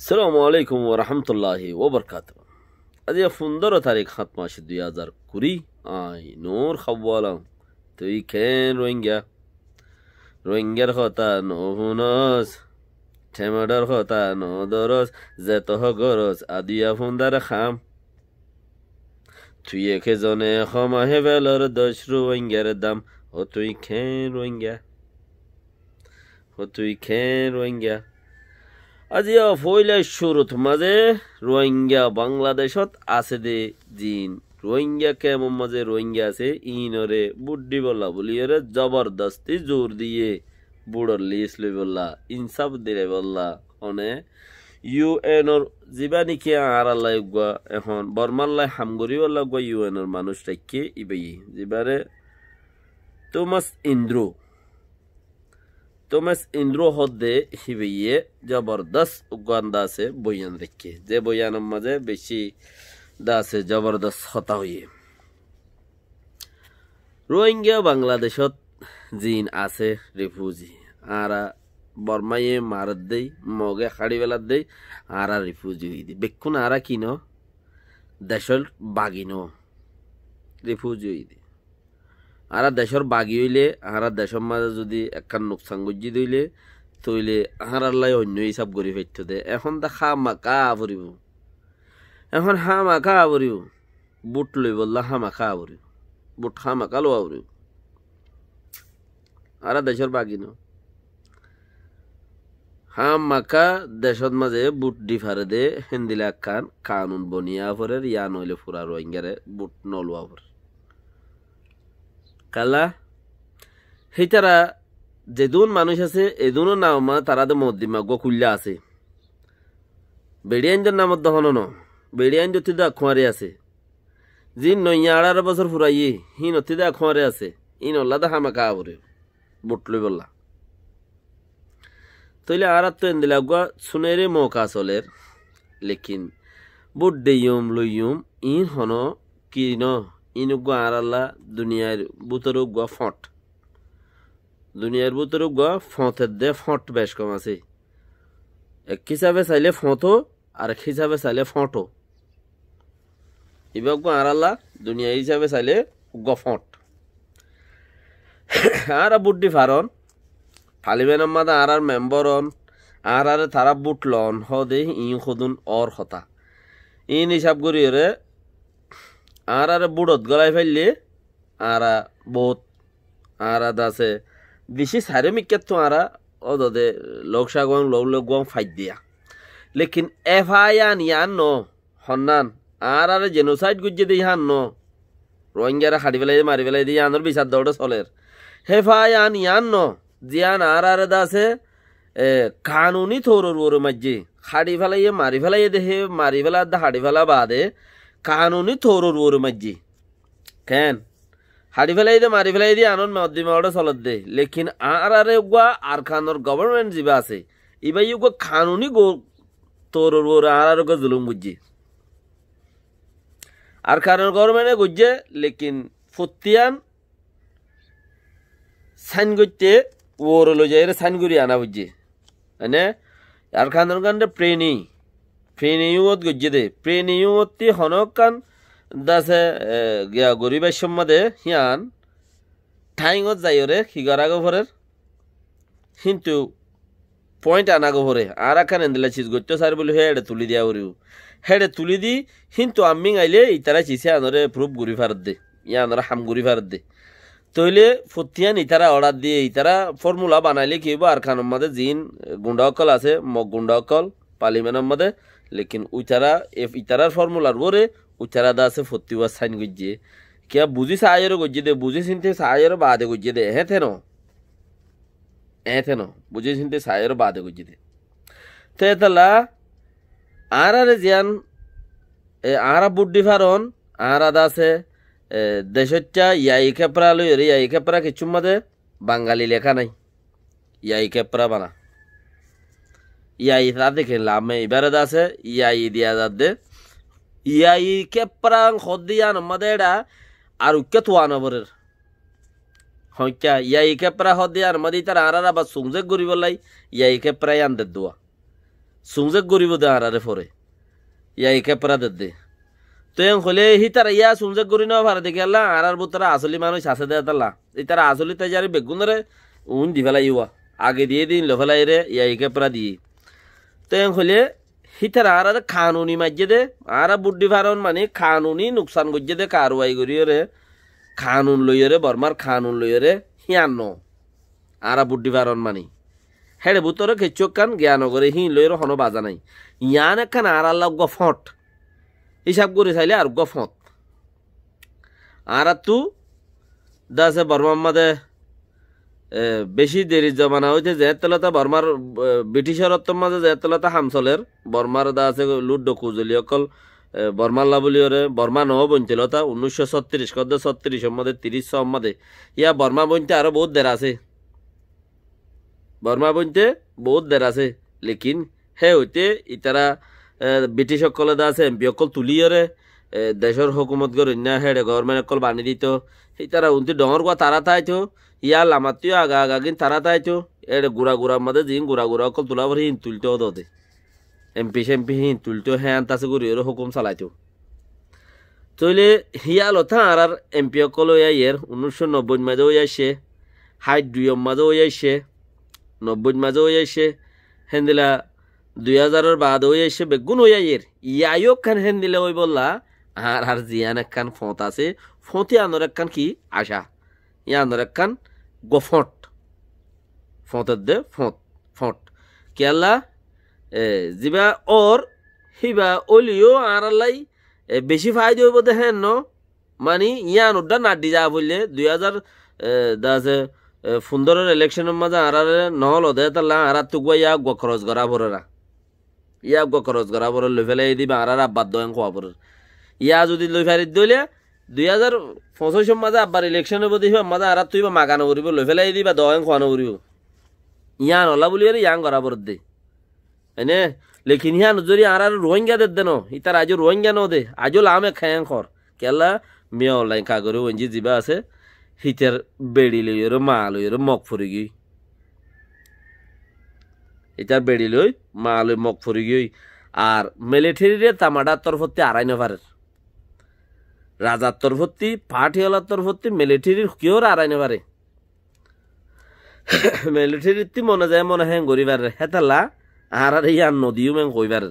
السلام عليكم ورحمة الله وبركاته. أدي فندر تاريخ خط ماش 2020 آي نور خوالا توي كين روينجر خطا نو هناس تمدر خطا نو درس زتها گرس أدي فندر خام توی که زنه خامه هفلر داشت روینگر دم و توی کن روینگر আজিয়া ফইলা শুরুত মাঝে রোহিঙ্গা বাংলাদেশত আছে দে জিন রোহিঙ্গা কেমন মাঝে রোহিঙ্গা আছে ইনরে বুড্ডি বলা বলিরে জবরদস্তি জোর দিয়ে বুড়র লিস লই বললা ইনসাফ দিলে বললা অনে ইউএনর জীবানি কে আর আল্লাহ গা এখন বর্মাল্লাহ হামগরি বললা গা ইউএনর মানুষ রাখকে ইবেই জিবারে توماس اندرو হদে হিবিয়ে জবরদস্ত উগান্দা সে বয়ান রেখে যে বয়ানের মাঝে বেশি দাসে জবরদস্ত হতা হইয়ে রোহিঙ্গা বাংলাদেশত জিন আছে রিফিউজি আরা বর্মায়ে মারদ দেই মগে খাড়ি বেলাত দেই আরা রিফিউজি হই দি বেকুন আরা কিনো দেশল বাগিনো রিফিউজি হই দি আরা দেশর বাগি হইলে আরা দেশর মাঝে যদি একখান নোকসান গজ্জি দইলে তইলে আহার লাই অন্য হিসাব করি ফেরত দে এখন তা হামাকা ভরিব বুট লই বললা হামাকা ভরিব বুট হামাকা লোয়া ভরিব আরা দেশর বাগি ন হামাকা দেশত মাঝে বুট ডিফারে দে হিন্দিলা একখান কানুন বনিয়া ভরে ইয়া নইলে ফুরা রোহিঙ্গারে বুট নলুয়া ভরে কালা হেতারা যেদুন মানুষ আছে এদুনো নামা তারাদের মধ্যমা গো কুল্লা আছে বেড়িয়ানজর নামত দহন ন বেড়িয়ানজ তিদা খুঁয়ারে আছে জিন নইয়া 18 বছর ফুরাইয়ে হিন তিদা খুঁয়ারে আছে ইন অল্লাদা হামাকা আবরে বুটলই বললা তইলে আরাত তো এন্দিলা গা সুনেরে মৌকা চলের লেকিন বুট দেয়ুম লইয়ুম ইন হন কি ন ইনুগা আরাল্লা দুনিয়ার বুতরু গা ফট দুনিয়ার বুতরু গা ফটের দে ফট বেশ কম আছে এক হিসাবে চাইলে ফটো আর এক হিসাবে চাইলে ফটো ইবাগ আরাল্লা দুনিয়া হিসাবে চাইলে গা ফট আর বুড্ডি ফারন ফালিবেন মাদা আর মেম্বরন আর তারা বুটলন হদে ইন খুদুন অর হতা ইন হিসাব করি রে আর বুড়ত গলায় ফেললে আর বহুত আর আছে বেশি সারে মিকেত তো আর ওদে লোকসাগং লোকগং ফাইট দিয়া লেকিন এফআইআন ইয়ান ন হন্নান আর জেনোসাইড গুজে দিয়ে হান ন রোহিঙ্গারা হাড়ি ফেলাই মারি ফেলাই দিয়ে আনর বিচার দৌড়ে চলের হেফায়ান ইয়ান ন জিয়ান আর আছে কানুনি থোরর ওর মাঝে হাড়ি ফেলাই মারি ফেলাই দেহে মারি ফেলা হাড়ি ফেলা বাদে কানুনি থোরর ওর মাঝে কেন হাড়ি ফেলাই দে মারি ফেলাই দিয়ে আনন্দ মধ্যমা চলত দে লেকিন আর খানোর গভর্নমেন্ট যিবা আছে ইবাই কানুনি গো তোরর ওর আর জুলুম বুঝছি আর খানোর গভর্নমেন্টে গুজছে লেকিন ফুতিয়ান সাইন করতে ওর লো যাই সাইন করি আনা বুঝছে মানে আর খানোর গানটা প্রেনিয়ত গজ্জে দে প্রেনিয়তি হনকান দাসে গিয়া গরিবের সম্মাদে হিয়ান ঠাইঙত যাইরে হিগারাগো ভরের কিন্তু পয়েন্ট আনাগো ভরে আর এখানে দিলা চিজ গত্য সার বলে হেড়ে তুলি দিয়া করিও হেড়ে তুলি দি কিন্তু আমি আইলে ইতারা চিসে আনরে প্রুফ গুড়ি ফারত দে ইয়ানরা হাম গুড়ি ফারত দে তইলে ফতিয়ান ইতারা অর্ডার দিয়ে ইতারা ফর্মুলা বানাইলে কি হইব আর খানের মধ্যে জিন গুন্ডাকল আছে মগ গুন্ডাকল পার্লিমেন্টের মধ্যে লেকিন ইতারার ফর্মুলার ওরে উচারা দা আছে ফতিওয়া সাইন গজ্জে কিয়া বুঝি সায়ের গজ্জে দে বুঝি চিনতে সায়ের বাদে গজ্জে দে এথেন বুঝি চিনতে সায়ের বাদে গজ্জে দে তেতলা আর জিয়ান আর বুড্ডি ফারন আর আদা আছে দেশটা ইয়াই খেপরা লই রে ইয়াই খেপরা কিছু মাদে বাঙালি লেখা নাই ইয়াই খেপরা বানা ইয়াই তা দেখে লামে এবারে আছে ইয়াই দিয়া দে ইয়াই কেপ্রাং হদিয়ান মাদেডা আর উক্কেতুয়ান বরের হইকা ইয়াই কেপ্রা হদিয়ান মাদি তার আরারা বা সুংজে গরিবলাই ইয়াই কেপ্রা আন দে দুয়া সুংজেক গরিব দে আরারে ফরে ইয়া একে পরা দে তো এন হলে হি তারা ইয়া সুংজেক গরি না ভারে দেখে আল্লাহ আরার বুতারা আসলি মানুষ আছে দে তাল্লা এই তারা আসলি তাই যারে বেগুনরে উন দি ফেলাই ইয়া আগে দিয়ে দিন লো ফেলাই রে ইয়া একে পরা দিয়ে তো এন হলে হি তারা আরার কানুনি মাজ্জে দে আরা বুড্ডি ফারন মানে কানুনি নুকসান গজ্জে দে কারওয়াই করিও রে কানুন লইও রে বর্মার কানুন লইও রে হিয়ান আরা বুড্ডি ফারন মানে হেড়ে বুতরে খেচক কান জ্ঞান করে হি লইর হনো বাজা নাই ইয়ান একখান আর আল্লাহ গফট হিসাব করে চাইলে আর গফট আর তু দাসে বর্মার মাঝে বেশি দেরি জমানা হইতে যে তলতা বর্মার ব্রিটিশের মাঝে যে তলতা হামসলের বর্মার দাসে লুট ডকুজলি অকল বর্মার লাবলিওরে বর্মা নহ বঞ্চিল তা 1936 কদ 36 মধ্যে 30 মধ্যে ইয়া বর্মা বনতে আরো বহুত দের আছে বর্মা বনতে বহুত দের আছে লেকিন হে হইতে ইতারা ব্রিটিশ সকলে দা আছে এমপি অকল তুলিয়রে দেশের হুকুমত গর না হেডে গভর্নমেন্ট অকল বানি দিত ইতারা উন্তি ডর গা তারা তাইতো ইয়া লামাতিও আগা আগা গিন তারা তাইতো এডে গুড়া গুড়ার মধ্যে জিন গুড়া গুড়া অকল তুলা ভরে হিন তুলতো দে এমপি সেমপি হিন তুলতো হ্যাঁ আনতাছে গরিয়র হুকুম চালাইতো তইলে হিয়া লথা আর এমপি অকল ইয়ের 1990 মাঝে হইয়াছে হাইট 2 মাঝে হইয়াছে 90 মাঝে হইয়াছে হেন্দিলা 2000 বাদ হইয়াছে বেগুন হইয়াইয়ের ইয়াইও খান হেন্দিলে ওই বললা আর জিয়ান একখান ফোঁত আছে ফোঁতে আনোর একখান কি আশা ইয়া আনোর একখান গফট ফোঁতের দে ফোঁত ফোঁট কেলা জিবা ওর হিবা ওলিও আর লাই বেশি ফায়দা হইব দে হেন মানে ইয়ান উড্ডা নাড্ডি যা বললে 2015 ইলেকশনের মাঝে আর নহল দে তাল্লা আর তুগুয়া ইয়া গ খরচ করা ভরা ইয়া গ খরচ করা ভর লই ফেলাই দিবা আর আব্বার দয়ন খোয়া ভর ইয়া যদি লই ফেরি দইলে 2025 মাঝে আব্বার ইলেকশনের প্রতি মাঝে আর তুই মাগানো করিব লই ফেলাই দিবা দয়ন খোয়ানো করিব ইয়ান হলা বলি ইয়াং করা ভর দে এনে লেকিন হিয়ান যদি আর রোহিঙ্গা দেন ইতার আজও রোহিঙ্গা ন দে আজও লামে খায়াং খর কেলা মেয়ে অনলাইন কাগরে ওঞ্জি যা আছে হিতের বেড়ি লইয়ের মা লইয়ের মগ ফুরি গই ইতার বেড়ি লই মা লই মগ ফুরি গই আর মিলিটারিরে তামাডার তরফতে আড়াই নভারের রাজার তরফতি পাঠিওয়ালার তরফতি মিলিটারির কেউ আড়াই নভারে মিলিটারির মনে যায় মনে হ্যাঁ গরিবার হেতালা আর ইয়ার নদীও মেং কইবার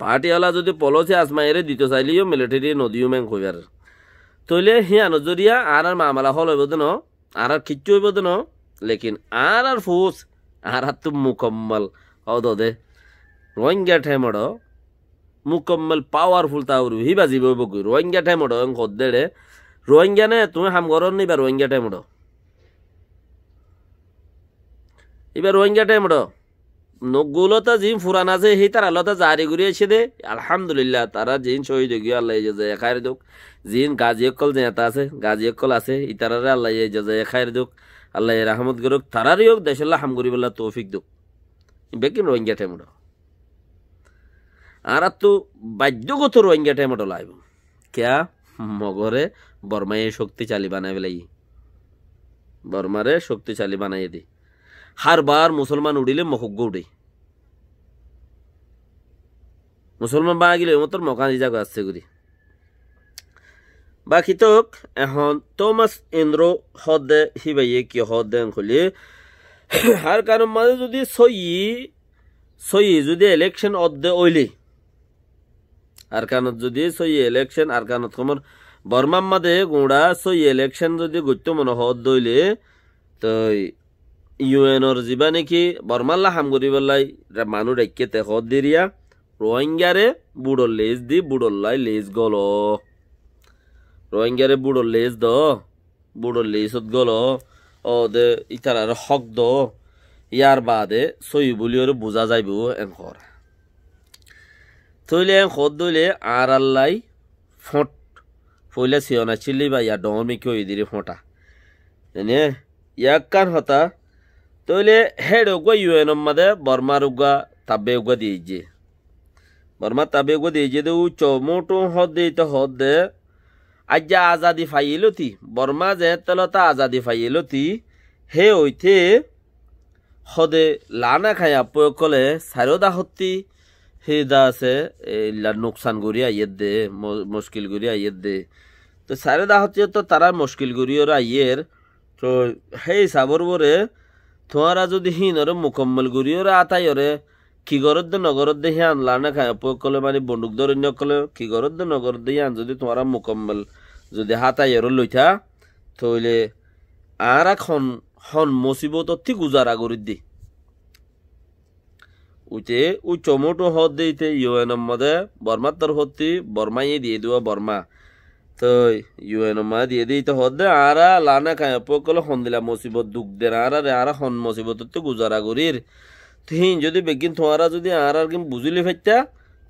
পার্টিওয়ালা যদি পলসে আসমাইরে দিতে চাইলেও মিলিটারি নদীও মেং কইবার তইলে হিয়া নজরিয়া আর মামলা হল হইব দেন আর কিচ্ছু হইব দেন লেকিন আর ফুস আর তো মুকম্মল হদ দে রোহিঙ্গা ঠেমড় মুকম্মল পাওয়ারফুল তাউর হিবা জীব হইব কই রোহিঙ্গা ঠেমড় কদ্দেড়ে রোহিঙ্গা নে তুমি হাম গরন নিবা রোহিঙ্গা ঠেমড় এবার রোহিঙ্গা ঠেমড় নগুলতা জিন ফুরান আছে সেই তার আল্লাহ জারি করে এসে দে আলহামদুলিল্লাহ তারা জিন শহীদ গিয়ে আল্লাহ খায়ের দুক জিন গাজী অকল যেটা আছে গাজী অকল আছে ইতারারে আল্লাহ খায়ের দুক আল্লাহ রাহমত গরুক তারারই হোক দেশাল্লাহ হাম করিবাল্লাহ তৌফিক দুক বেকিন রোহিঙ্গা ঠেমড় আর তো বাধ্যগত রোহিঙ্গা ঠেমড় লাইব কেয়া মগরে বর্মায় শক্তিশালী বানাই বেলাই বর্মারে শক্তিশালী বানাই দি হারবার মুসলমান উড়িলে মহগ্গ উড়ে মুসলমান বা গেলে মতর মকান জায়গা আসছে করি বাকি তো এখন থমাস ইন্দ্র হদে হিবাইয়ে কি হদে খুলি আর কারণ মাঝে যদি সই যদি ইলেকশন অদ্দে ওইলি আর কানত যদি সই ইলেকশন আর কানত তোমার বর্মার মাঝে গুঁড়া সই ইলেকশন যদি গত্য মনে হদ দইলে তো ইউএনর যা নাকি বর্মাল্লা হাম করিবলাই মানুষ রাইকে হদ দিরিয়া রোহিঙ্গারে বুড়োর লেজ দি বুড়োল্লাই লেজ গল রোহিঙ্গারে বুড়োর লেজ দ বুড়োর লেজত গল ও দে ইতার হক দ ইয়ার বাদে সই বলিওর বোঝা যাইব এনকর থইলে হদ দইলে আর আল্লাই ফোঁট ফইলে সিয়না চিল্লি বা ইয়া ডমি কেউ দিরে ফোঁটা এনে ইয়াক কান হতা তইলে হেড উগা ইউএনএম মাদে বর্মার উগা তাবে উগা দিয়েছে বর্মা তাবে উগা দিয়েছে দে উ চমোটো হদ দিতে হদ দে আজ্জা আজাদি ফাইলতি বর্মা যে তলতা আজাদি ফাইলতি হে হইতে হদে লানা খায়া প্রয়োগ করলে সারদা হত্তি হেদা আছে এইলা নোকসান করি আইয়ের দে মুশকিল করি আইয়ের দে তো সারদা হত্তি তো তারা মুশকিল করি ওরা আইয়ের তো সেই সাবর বরে তোমারা যদি হিনরে মুকম্মল করি ওরা আতাই ওরে কি গরদ দে নগরদ দে হিয়ান লানা খায়া প্রয়োগ করলে মানে বন্দুক ধরে নিয়োগ করলে কি গরদ দে নগরদ দে হিয়ান যদি তোমারা মুকম্মল যদি হাতাই ওরে লইতা তাহলে আর এখন হন মুসিবত ঠিক গুজারা করি দি উইতে ওই টমেটো হদ দিতে ইউএনএম মধ্যে বর্মার তোর হতি বর্মাই দিয়ে দেওয়া বর্মা তো ইউএনএম মা দিয়ে দিতে হদ দে আরা লানা খায় পকল হন দিলা মুসিবত দুঃখ দে আর হন মুসিবত তো গুজারা করির তিন যদি বেগিন তোমারা যদি আর কিম বুঝিলি ফেটা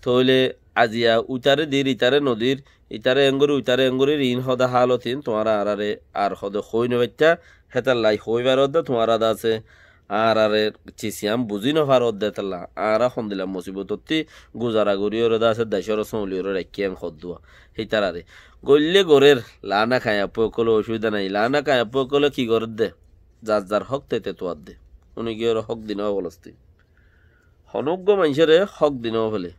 তাহলে আজিয়া উতারে দির ইতারে নদীর ইতারে এঙ্গুরি উতারে এঙ্গুরির ইন হদা হালতিন তোমারা আরারে আর হদে হই নবেটা হেতার লাই হইবার দে তোমারা আছে আর চিসিয়াম বুঝি নভার দে তাল্লা আর হন দিলাম মুসিবতী গুজারা গড়িওর আছে দেশের সৌলিওর রাখিয়াং হদুয়া হিতারারে গল্লে গড়ের লানা খায়া পকলে অসুবিধা নাই লানা খায়া পকলে কি গড় দে যার যার হক তেতে তোয়ার দে উনি কি ওর হক দিন বলস্তি হনজ্ঞ মানুষের হক দিন হলে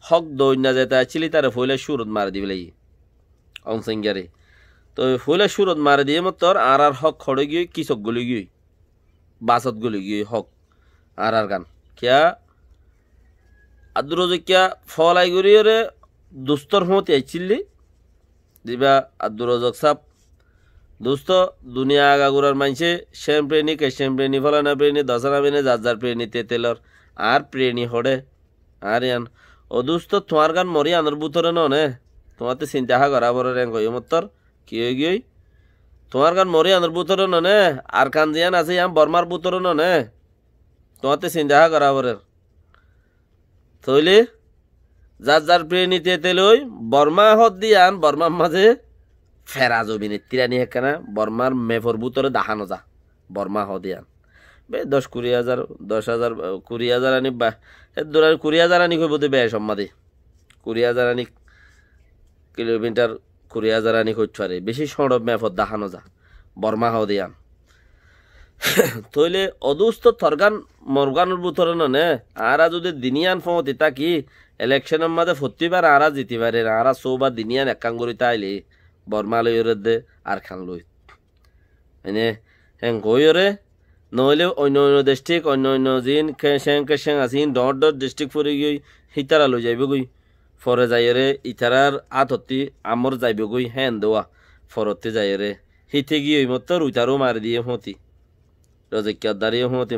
হক দৈন্যা যেতে আছিলি তারে ফইলে সুরত মারি দিবে লাগি অংসিঙ্গারে তো ফইলে সুরত মারি দিয়ে মতর আর হক খড়ে গিয়ে কিসক গলি গিয়ে বাসত গলি গিয়ে হক আর গান কিয়া আদুর কিয়া ফলাই গড়িয়ে দুস্তর হতে আইছিলি দিবা আব্দুর রজক সাপ দোস্ত দুনিয়া আগাগুড়ার মানছে শ্যাম প্রেণী কে শ্যাম প্রেণী ফলানা প্রেণী দশরা প্রেণী যার প্রেণী তেতেলর আর প্রেণী হড়ে আর ইয়ান ও দোস্ত তোমার গান মরি আনর বুতরে নে তোমাতে চিন্তা করা বড় র্যাঙ্ক হই মতর কি হয়ে গিয়ে তোমার গান মরি আনর বুতরে নে আর কান দিয়ান আছে ইয়াম বর্মার বুতরে নে তোমাতে চিন্তা করা বড় তৈলি যার প্রেণী তেতেলই বর্মা হদ দিয়ান বর্মার মাঝে ফেরা জমিনে তিরানি হেকানা বর্মার মেফর বুতরে দেখানো যা বর্মা হদিয়ান বে 10-20,000 10,000 20,000 আনি বা দূরের 20,000 আনি কই বলতে বে সম্মাদি 20,000 আনি কিলোমিটার 20,000 আনি কই ছড়ে বেশি সড়ক মেফর দেখানো যা বর্মা হদিয়ান তইলে অদুস্ত থরগান মরগানোর বুতরে নে আরা যদি দিনিয়ান ফমতি তা কি ইলেকশনের মাঝে ফতিবার আরা জিতি পারে আরা সৌবা দিনিয়ান একাঙ্গুরি তাইলে বর্মা লইরে দে আর খান লই এনে হেং কইরে নইলে অন্য অন্য ডিস্ট্রিক্ট অন্য অন্য জিন কেশেং আসিন ডট ডিস্ট্রিক্ট ফুরি গই হিতারা লই যাইব গই ফরে যাইরে ইতারার আততি আমর যাইব গই হেন দেওয়া ফরতে যাইরে হিতে গিয়ে মত রুইতারও মারি দিয়ে হতি রজকিয়ার দাঁড়িয়ে হতি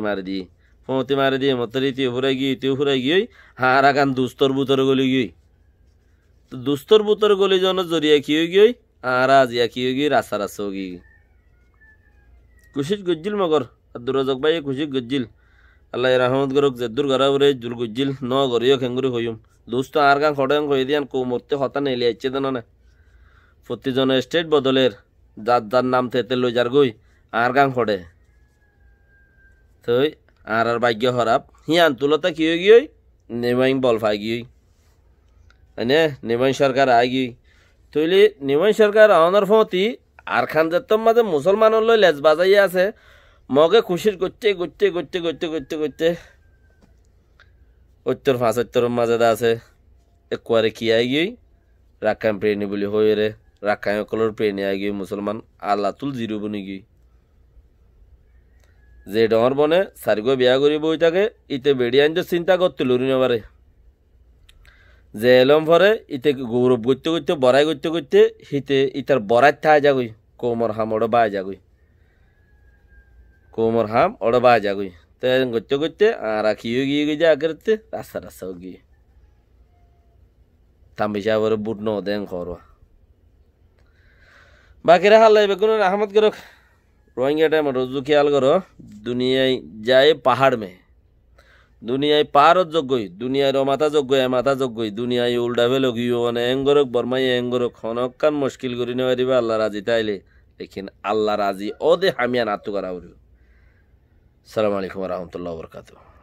মারি দিয়ে মত ইতি ফুরাই গিয়ে ইতিও ফুরাই গিয়ে হার আগান দুস্তর বুতর গলি গিয়ে তো দুস্তর বুতর গলি জন জরিয়া কি হয়ে গিয়ে আর আজ ইয়া কি হয়ে গিয়ে রাস্তা রাস্তা গিয়ে খুশির গজ্জিল মগর আব্দুর রাজাক ভাই খুশি গজ্জিল আল্লাহ রহমত করুক জেদ্দুর গরাবরে জুল গজ্জিল ন গরিও খেঙ্গুরি হইম দোস্ত আর গান খড়েন কই দিয়ান কো মরতে হতা নেলি আইছে দেন না প্রতিজন স্টেট বদলের যার নাম তেতে লই যার গই আর গান খড়ে তই আর ভাগ্য খারাপ হিয়ান তুলতা কি হয়ে গিয়ে নেমাইং বল ফাই গিয়ে এনে নেমাইং সরকার আই গিয়ে তৈলি নেমাইং সরকার আওনার ফতি আর খান যেতম মাঝে মুসলমানের লই লেজ বাজাইয়া আছে মগে খুশির করতে উত্তর 75 মাঝে আছে একবারে কি আই গিয়ে রাখাম প্রেণী বলি হয়ে রে রাখাম কলর প্রেণী আই গিয়ে মুসলমান আল্লাহ তুল জিরো বনি গিয়ে যে ডর বনে সারিগো বিয়া করি বই থাকে ইতে বেড়িয়ান যে চিন্তা করতে লুরি নেবারে যে এলম ফরে ইতে গৌরব করতে বড়াই করতে হিতে ইতার বড়াই থা যাগুই কোমর হাম ওড়ে বাই যাগুই কোমর হাম ওড়ে বাই যাগুই তে করতে আর কিও গিয়ে গিয়ে যা করতে রাস্তা গিয়ে তাম্বিসা বরে বুট ন দেন করো বাকিরা হাল্লাই বেগুন আহমদ করক রোহিঙ্গা টাইম রোজু খেয়াল করো দুনিয়ায় যায় পাহাড় মে দুনিয়ায় পাহাড়ত যোগ্যই দুনিয়ায় মাথা যোগ্যই মাথা যোগ্যই দুনিয়ায় উল্টা ফেলো গিয়ে মানে এঙ্গরক বর্মাই এঙ্গরক হনকান মুশকিল করি নেওয়া দিবা আল্লাহ রাজি তাইলে লেকিন আল্লাহ রাজি ও দে হামিয়া নাতু করা বলব। আসসালামু আলাইকুম ওয়া রাহমাতুল্লাহি ওয়া বারাকাতুহু।